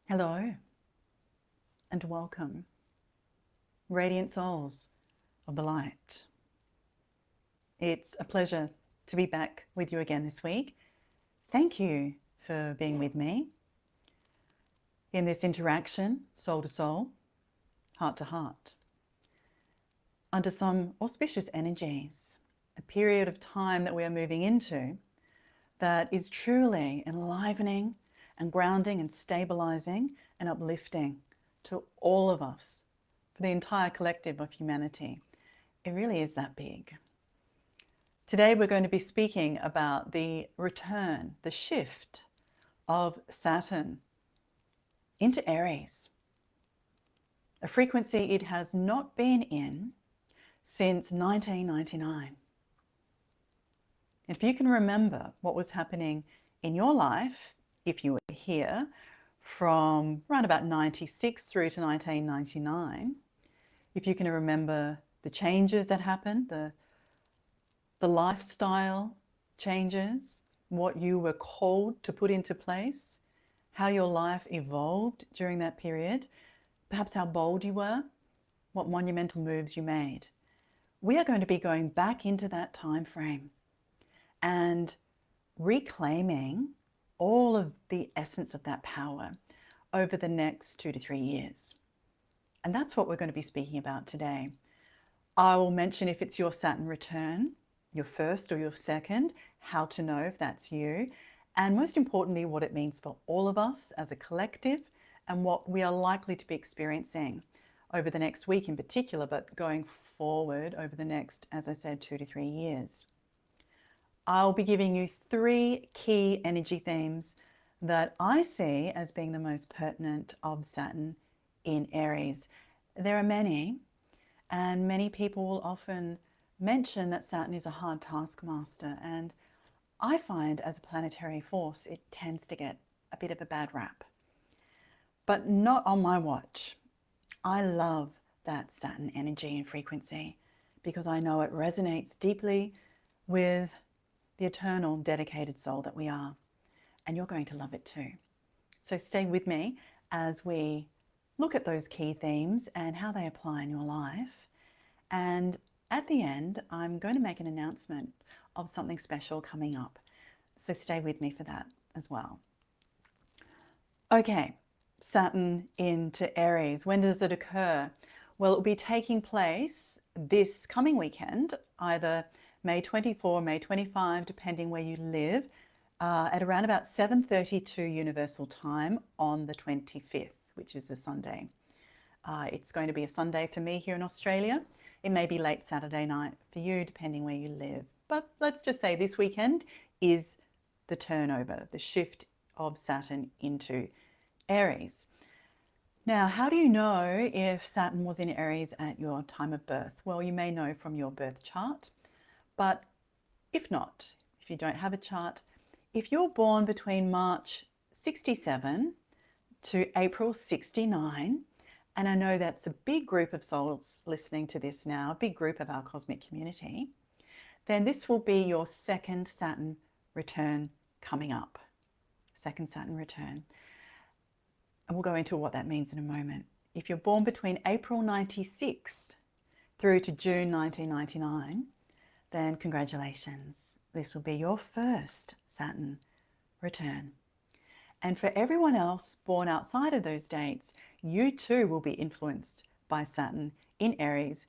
Hello and welcome, radiant souls of the light. It's a pleasure to be back with you again this week. Thank you for being with me in this interaction, soul to soul, heart to heart, under some auspicious energies, a period of time that we are moving into that is truly enlivening and grounding and stabilizing and uplifting to all of us, for the entire collective of humanity. It really is that big. Today we're going to be speaking about the return, the shift of Saturn into Aries, a frequency it has not been in since 1999. If you can remember what was happening in your life, if you were here from around about 96 through to 1999, if you can remember the changes that happened, the lifestyle changes, what you were called to put into place, how your life evolved during that period, perhaps how bold you were, what monumental moves you made. We are going to be going back into that time frame and reclaiming all of the essence of that power over the next 2 to 3 years. And that's what we're going to be speaking about today. I will mention if it's your Saturn return, your first or your second, how to know if that's you, and most importantly, what it means for all of us as a collective and what we are likely to be experiencing over the next week in particular, but going forward over the next, as I said, 2 to 3 years. I'll be giving you 3 key energy themes that I see as being the most pertinent of Saturn in Aries. There are many, and many people will often mention that Saturn is a hard taskmaster, and I find as a planetary force it tends to get a bit of a bad rap. But not on my watch. I love that Saturn energy and frequency because I know it resonates deeply with the eternal dedicated soul that we are, and you're going to love it too. So stay with me as we look at those key themes and how they apply in your life. And at the end, I'm going to make an announcement of something special coming up. So stay with me for that as well. Okay, Saturn into Aries. When does it occur? Well, it will be taking place this coming weekend, either May 24, May 25, depending where you live, at around about 7:32 Universal Time on the 25th, which is the Sunday. It's going to be a Sunday for me here in Australia. It may be late Saturday night for you, depending where you live. But let's just say this weekend is the turnover, the shift of Saturn into Aries. Now, how do you know if Saturn was in Aries at your time of birth? Well, you may know from your birth chart, but if not, if you don't have a chart, if you're born between March 67 to April 69, and I know that's a big group of souls listening to this now, a big group of our cosmic community, then this will be your second Saturn return coming up. Second Saturn return. And we'll go into what that means in a moment. If you're born between April 96 through to June 1999, then congratulations. This will be your first Saturn return. And for everyone else born outside of those dates, you too will be influenced by Saturn in Aries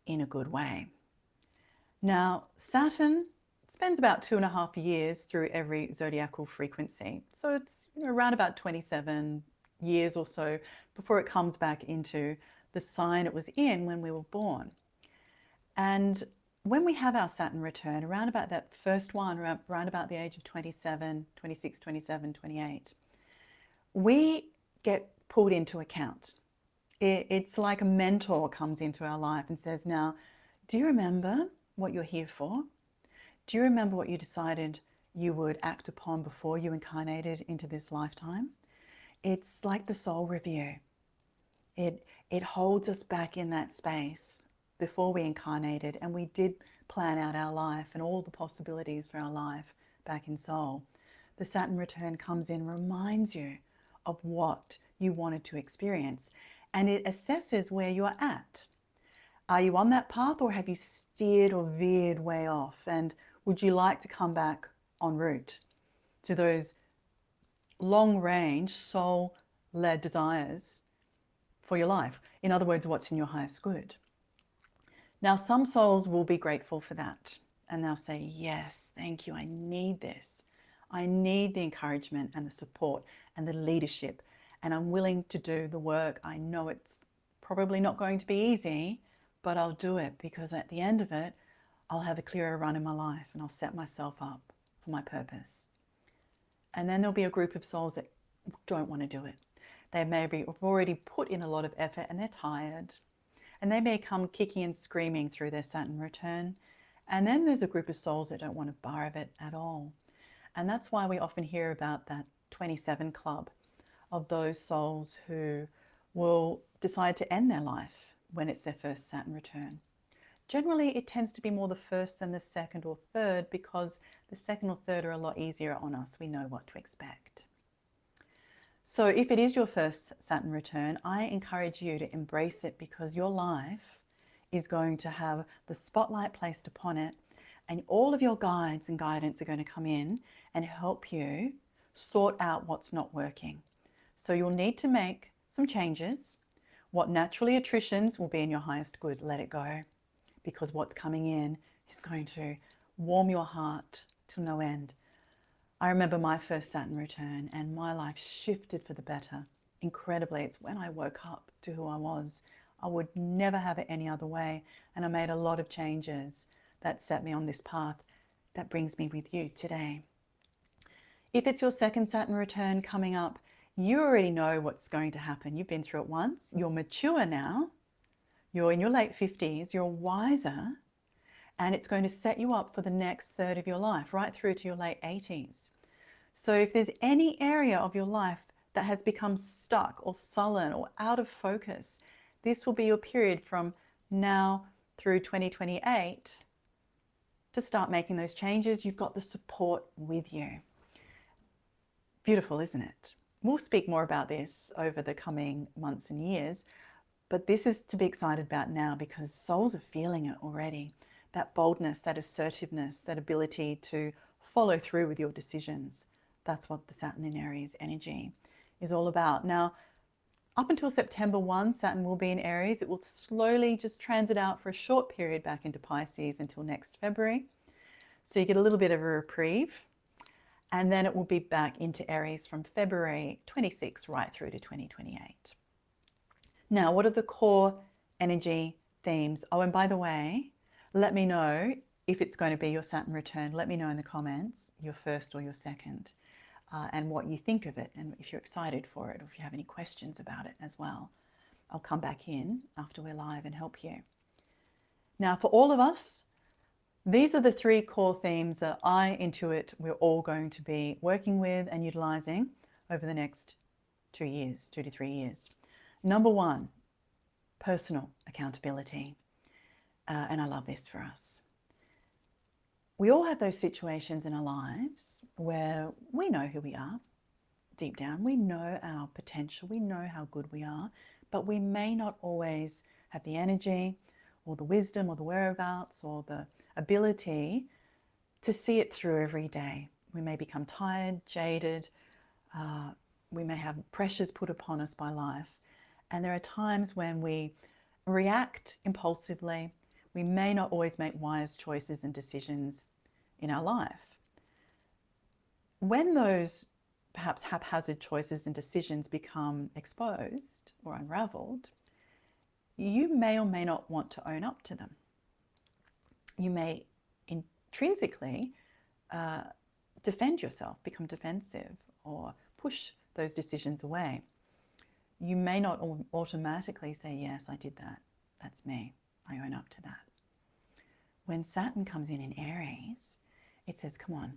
in a good way. Now, Saturn spends about 2.5 years through every zodiacal frequency. So it's around about 27 years or so before it comes back into the sign it was in when we were born. And when we have our Saturn return, around about that first one, around about the age of 27, 26, 27, 28, we get pulled into account. It's like a mentor comes into our life and says, now, do you remember what you're here for? Do you remember what you decided you would act upon before you incarnated into this lifetime? It's like the soul review. It holds us back in that space before we incarnated, and we did plan out our life and all the possibilities for our life back in soul. The Saturn return comes in, reminds you of what you wanted to experience. And it assesses where you're at. Are you on that path, or have you steered or veered way off? And would you like to come back en route to those long-range, soul-led desires for your life? In other words, what's in your highest good? Now, some souls will be grateful for that, and they'll say, yes, thank you, I need this. I need the encouragement and the support and the leadership, and I'm willing to do the work. I know it's probably not going to be easy, but I'll do it, because at the end of it, I'll have a clearer run in my life and I'll set myself up for my purpose. And then there'll be a group of souls that don't want to do it. They maybe have already put in a lot of effort and they're tired, and they may come kicking and screaming through their Saturn return. And then there's a group of souls that don't want a bar of it at all. And that's why we often hear about that 27 club of those souls who will decide to end their life when it's their first Saturn return. Generally, it tends to be more the first than the second or third, because the second or third are a lot easier on us. We know what to expect. So if it is your first Saturn return, I encourage you to embrace it, because your life is going to have the spotlight placed upon it, and all of your guides and guidance are going to come in and help you sort out what's not working. So you'll need to make some changes. What naturally attritions will be in your highest good, let it go, because what's coming in is going to warm your heart to no end. I remember my first Saturn return, and my life shifted for the better incredibly. It's when I woke up to who I was. I would never have it any other way, and I made a lot of changes that set me on this path that brings me with you today. If it's your second Saturn return coming up, you already know what's going to happen. You've been through it once. You're mature now. You're in your late 50s. You're wiser, and it's going to set you up for the next third of your life, right through to your late 80s. So if there's any area of your life that has become stuck or sullen or out of focus, this will be your period from now through 2028 to start making those changes. You've got the support with you. Beautiful, isn't it? We'll speak more about this over the coming months and years, but this is to be excited about now, because souls are feeling it already. That boldness, that assertiveness, that ability to follow through with your decisions. That's what the Saturn in Aries energy is all about. Now, up until September 1, Saturn will be in Aries. It will slowly just transit out for a short period back into Pisces until next February. So you get a little bit of a reprieve. And then it will be back into Aries from February 26 right through to 2028. Now, what are the core energy themes? Oh, and by the way, let me know if it's going to be your Saturn return. Let me know in the comments, your first or your second, and what you think of it, and if you're excited for it, or if you have any questions about it as well. I'll come back in after we're live and help you. Now, for all of us, these are the three core themes that I intuit we're all going to be working with and utilizing over the next 2 years, 2 to 3 years. Number one, personal accountability. And I love this for us. We all have those situations in our lives where we know who we are deep down. We know our potential. We know how good we are, but we may not always have the energy or the wisdom or the whereabouts or the ability to see it through every day. We may become tired, jaded. We may have pressures put upon us by life. And there are times when we react impulsively. We may not always make wise choices and decisions in our life. When those perhaps haphazard choices and decisions become exposed or unraveled, you may or may not want to own up to them. You may intrinsically defend yourself, become defensive, or push those decisions away. You may not automatically say, yes, I did that. That's me. I own up to that. When Saturn comes in Aries, it says, come on,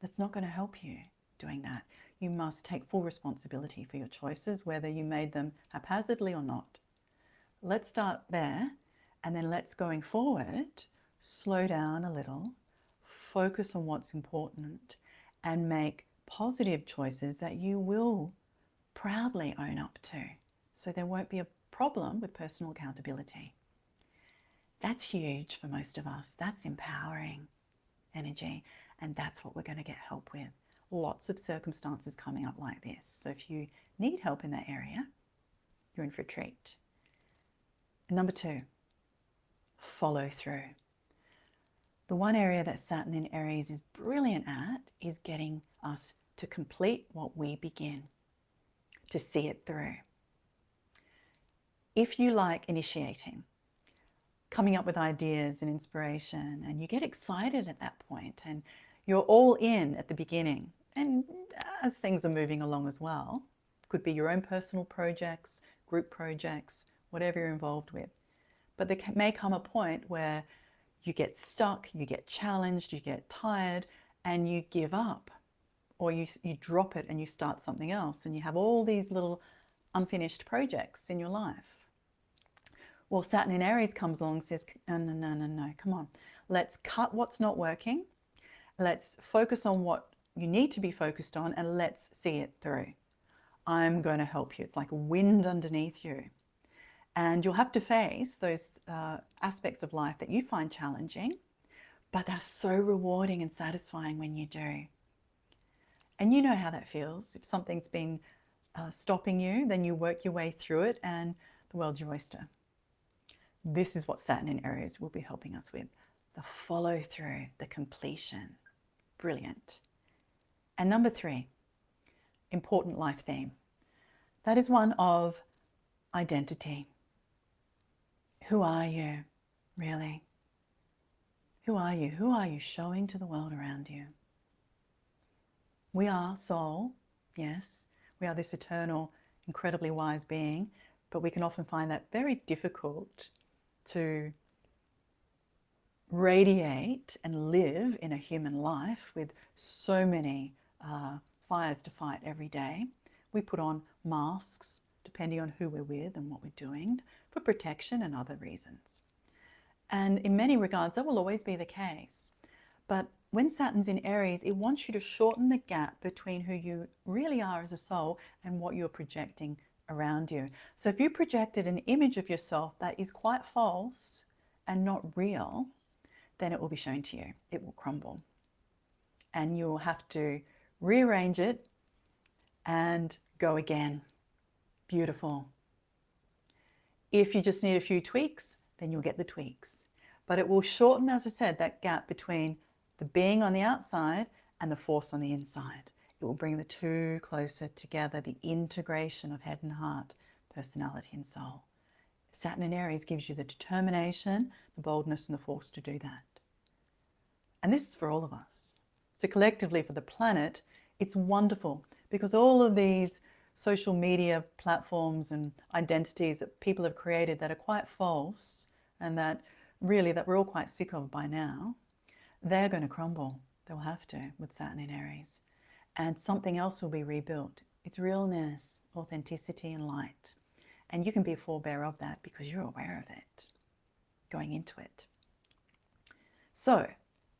that's not going to help you doing that. You must take full responsibility for your choices, whether you made them haphazardly or not. Let's start there, and then let's, going forward, slow down a little, focus on what's important, and make positive choices that you will proudly own up to. So there won't be a problem with personal accountability. That's huge for most of us. That's empowering energy. And that's what we're going to get help with. Lots of circumstances coming up like this. So if you need help in that area, you're in for a treat. Number 2, follow through. The one area that Saturn in Aries is brilliant at is getting us to complete what we begin, to see it through. If you like initiating, coming up with ideas and inspiration, and you get excited at that point, and you're all in at the beginning, and as things are moving along as well, could be your own personal projects, group projects, whatever you're involved with. But there may come a point where you get stuck, you get challenged, you get tired, and you give up, or you drop it and you start something else, and you have all these little unfinished projects in your life. Well, Saturn in Aries comes along and says, no, come on. Let's cut what's not working. Let's focus on what you need to be focused on, and let's see it through. I'm going to help you. It's like wind underneath you. And you'll have to face those aspects of life that you find challenging, but they're so rewarding and satisfying when you do. And you know how that feels. If something's been stopping you, then you work your way through it and the world's your oyster. This is what Saturn in Aries will be helping us with. The follow through, the completion. Brilliant. And number 3, important life theme. That is one of identity. Who are you, really? Who are you? Who are you showing to the world around you? We are soul, yes. We are this eternal, incredibly wise being, but we can often find that very difficult to radiate and live in a human life with so many fires to fight every day. We put on masks depending on who we're with and what we're doing for protection and other reasons. And in many regards, that will always be the case. But when Saturn's in Aries, it wants you to shorten the gap between who you really are as a soul and what you're projecting around you. So if you projected an image of yourself that is quite false and not real, then it will be shown to you. It will crumble. And you'll have to rearrange it and go again. Beautiful. If you just need a few tweaks, then you'll get the tweaks. But it will shorten, as I said, that gap between the being on the outside and the force on the inside. It will bring the two closer together, the integration of head and heart, personality and soul. Saturn in Aries gives you the determination, the boldness, and the force to do that. And this is for all of us. So collectively for the planet, it's wonderful because all of these social media platforms and identities that people have created that are quite false and that really that we're all quite sick of by now, they're going to crumble. They'll have to with Saturn in Aries. And something else will be rebuilt. It's realness, authenticity, and light. And you can be a forebearer of that because you're aware of it, going into it. So,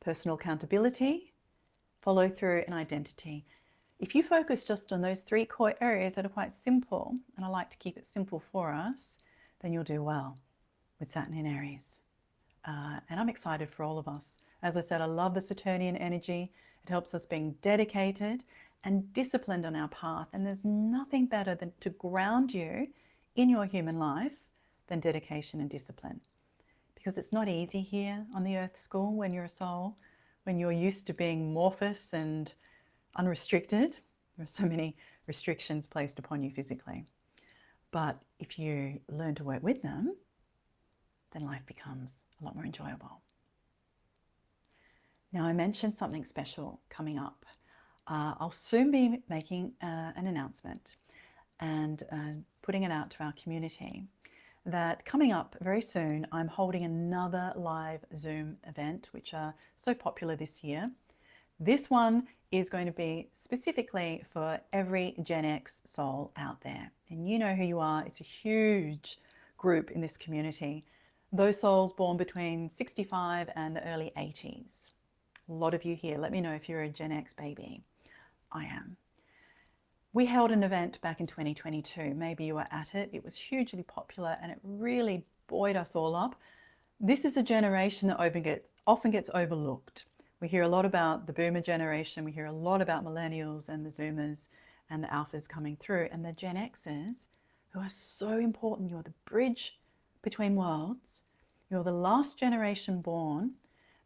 personal accountability, follow through, and identity. If you focus just on those 3 core areas that are quite simple, and I like to keep it simple for us, then you'll do well with Saturn in Aries. And I'm excited for all of us. As I said, I love the Saturnian energy. It helps us being dedicated and disciplined on our path. And there's nothing better than to ground you in your human life than dedication and discipline. Because it's not easy here on the Earth School when you're a soul, when you're used to being amorphous and unrestricted. There are so many restrictions placed upon you physically. But if you learn to work with them, then life becomes a lot more enjoyable. Now, I mentioned something special coming up. I'll soon be making an announcement and putting it out to our community that coming up very soon, I'm holding another live Zoom event, which are so popular this year. This one is going to be specifically for every Gen X soul out there. And you know who you are. It's a huge group in this community. Those souls born between 65 and the early 80s. A lot of you here. Let me know if you're a Gen X baby. I am. We held an event back in 2022. Maybe you were at it. It was hugely popular and it really buoyed us all up. This is a generation that often gets overlooked. We hear a lot about the boomer generation. We hear a lot about millennials and the zoomers and the alphas coming through, and the Gen Xers, who are so important. You're the bridge between worlds. You're the last generation born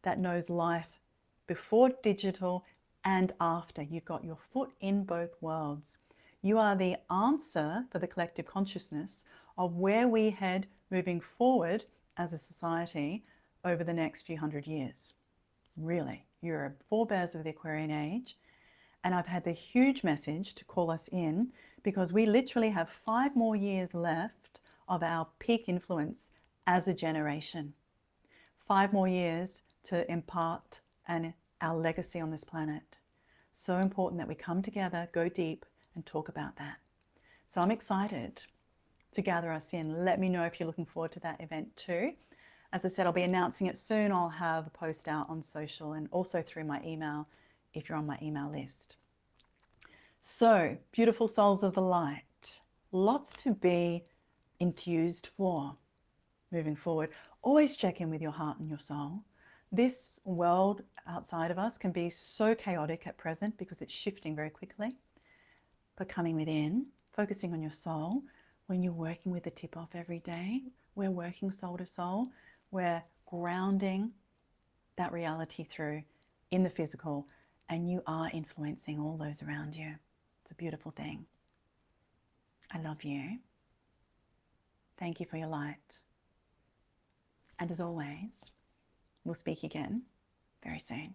that knows life before digital and after. You've got your foot in both worlds. You are the answer for the collective consciousness of where we head moving forward as a society over the next few hundred years. Really, you're forebears of the Aquarian age. And I've had the huge message to call us in because we literally have 5 more years left of our peak influence as a generation. 5 more years to impart our legacy on this planet. So important that we come together, go deep, and talk about that. So I'm excited to gather us in. Let me know if you're looking forward to that event too. As I said, I'll be announcing it soon. I'll have a post out on social and also through my email if you're on my email list. So, beautiful souls of the light, lots to be enthused for moving forward. Always check in with your heart and your soul. This world outside of us can be so chaotic at present because it's shifting very quickly. But coming within, focusing on your soul, when you're working with the tip off every day, we're working soul to soul, we're grounding that reality through in the physical, and you are influencing all those around you. It's a beautiful thing. I love you. Thank you for your light. And as always, we'll speak again very soon.